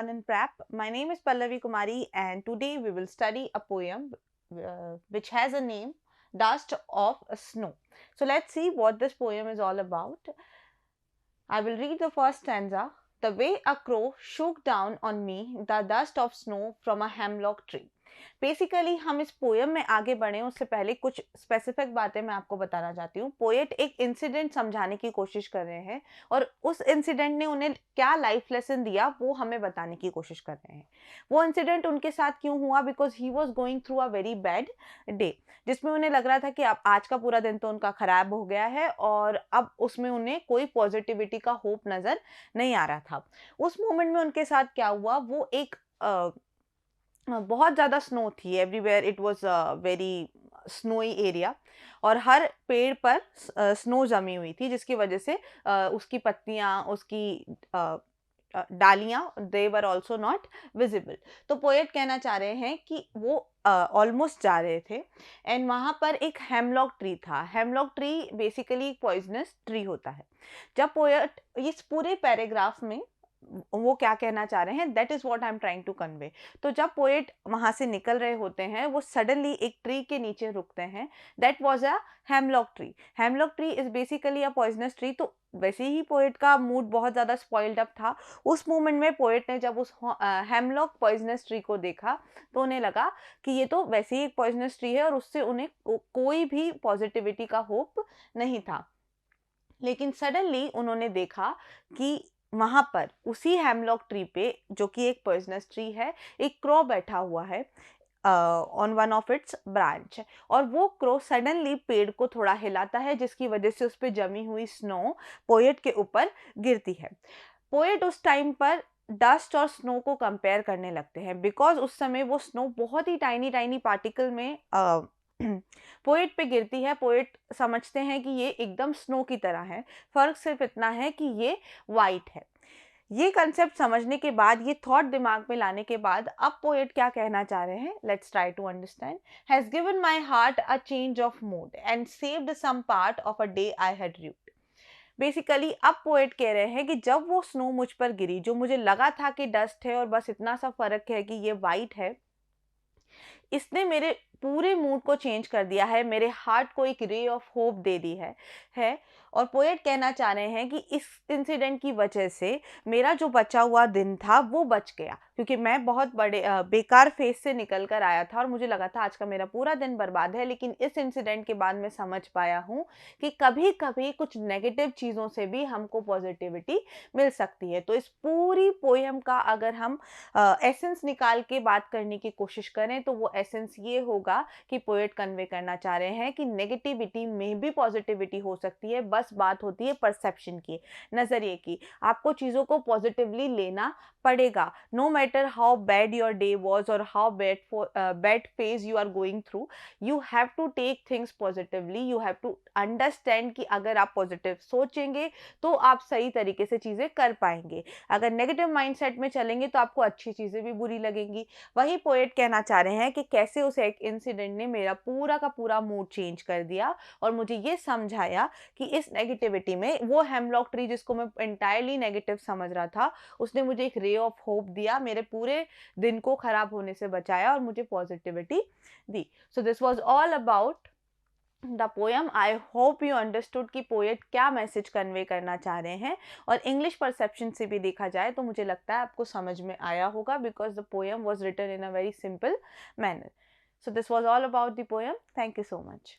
Udaan in Prep. My name is Pallavi Kumari, and today we will study a poem which has a name, Dust of Snow. So let's see what this poem is all about. I will read the first stanza. The way a crow shook down on me the dust of snow from a hemlock tree. Basically हम इस poem में आगे बढ़े उससे पहले कुछ specific बातें मैं आपको बताना चाहती हूँ. पोएट एक इंसिडेंट समझाने की कोशिश कर रहे हैं और उस इंसिडेंट ने उन्हें क्या लाइफ लेसन दिया वो हमें बताने की कोशिश कर रहे हैं. वो इंसिडेंट उनके साथ क्यों हुआ? Because he was going through a very bad day, जिसमें उन्हें लग रहा था कि अब आज का पूरा दिन तो उनका खराब हो गया है और अब उसमें उन्हें कोई पॉजिटिविटी का होप नजर नहीं आ रहा था. उस मोमेंट में उनके साथ क्या हुआ, वो एक बहुत ज़्यादा स्नो थी. Everywhere it was very snowy area और हर पेड़ पर स्नो जमी हुई थी, जिसकी वजह से उसकी पत्तियां, उसकी डालियां, दे वर ऑल्सो नॉट विजिबल. तो पोएट कहना चाह रहे हैं कि वो ऑलमोस्ट जा रहे थे एंड वहाँ पर एक हेमलॉक ट्री था. हेमलॉक ट्री बेसिकली एक पॉइजनस ट्री होता है. जब पोएट इस पूरे पैराग्राफ में वो क्या कहना चाह रहे हैं, that is what I am trying to convey. तो जब पोएट वहां से निकल रहे होते हैं वो सडनली एक ट्री के नीचे रुकते हैं. That was a hemlock tree. Hemlock tree is basically a poisonous tree. तो वैसे ही पोएट का मूड बहुत ज़्यादा स्पॉइल्ड अप था. उस मोमेंट में पोएट ने जब उस हेमलॉक पॉइजनस ट्री को देखा तो उन्हें लगा कि ये तो वैसे ही एक पॉइजनस ट्री है और उससे उन्हें कोई भी पॉजिटिविटी का होप नहीं था. लेकिन सडनली उन्होंने देखा कि वहां पर उसी हेमलॉक ट्री पे, जो कि एक पॉइजनस ट्री है, एक क्रो बैठा हुआ है on one of its branch. और वो क्रो सडनली पेड़ को थोड़ा हिलाता है, जिसकी वजह से उस पर जमी हुई स्नो पोएट के ऊपर गिरती है. पोएट उस टाइम पर डस्ट और स्नो को कंपेयर करने लगते हैं बिकॉज उस समय वो स्नो बहुत ही टाइनी टाइनी पार्टिकल में पोएट पे गिरती है. पोएट समझते हैं कि ये एकदम स्नो की तरह है, फर्क सिर्फ इतना है कि ये वाइट है. ये कंसेप्ट समझने के बाद, ये थॉट दिमाग में लाने के बाद, अब पोएट क्या कहना चाह रहे हैं, let's try to understand. Has given my heart a change of mood and saved some part of a day I had rued. Basically अब पोएट कह रहे हैं कि जब वो स्नो मुझ पर गिरी, जो मुझे लगा था कि डस्ट है और बस इतना सा फर्क है कि ये वाइट है, इसने मेरे पूरे मूड को चेंज कर दिया है, मेरे हार्ट को एक रे ऑफ होप दे दी है. और पोएट कहना चाह रहे हैं कि इस इंसिडेंट की वजह से मेरा जो बचा हुआ दिन था वो बच गया, क्योंकि मैं बहुत बड़े बेकार फेज से निकल कर आया था और मुझे लगा था आज का मेरा पूरा दिन बर्बाद है. लेकिन इस इंसिडेंट के बाद मैं समझ पाया हूँ कि कभी कभी कुछ नेगेटिव चीज़ों से भी हमको पॉजिटिविटी मिल सकती है. तो इस पूरी पोएम का अगर हम एसेंस निकाल के बात करने की कोशिश करें तो वो एसेंस ये होगा कि पोएट कन्वे करना चाह रहे हैं कि नेगेटिविटी में भी पॉजिटिविटी हो सकती है. बस बात होती है परसेप्शन की, नज़रिए की. आपको चीज़ों को पॉजिटिवली लेना पड़ेगा. No matter how bad your day was और how bad phase you are going through, you have to take things positively. You have to understand कि अगर आप पॉजिटिव सोचेंगे तो आप सही तरीके से चीज़ें कर पाएंगे. अगर नेगेटिव माइंडसेट में चलेंगे तो आपको अच्छी चीज़ें भी बुरी लगेंगी. वही पोएट कहना चाह रहे हैं कि कैसे उस एक इंसिडेंट ने मेरा पूरा का पूरा मूड चेंज कर दिया और मुझे ये समझाया कि इस नेगेटिविटी में वो हेमलॉक ट्री, जिसको मैं एंटायरली नेगेटिव समझ रहा था, उसने मुझे एक रे ऑफ होप दिया, मेरे पूरे दिन को खराब होने से बचाया और मुझे positivity the. So this was all about the poem. I hope you understood कि पोएट क्या मैसेज कन्वे करना चाह रहे हैं. और इंग्लिश परसेप्शन से भी देखा जाए तो मुझे लगता है आपको समझ में आया होगा because the poem was written in a very simple manner. So this was all about the poem. Thank you so much.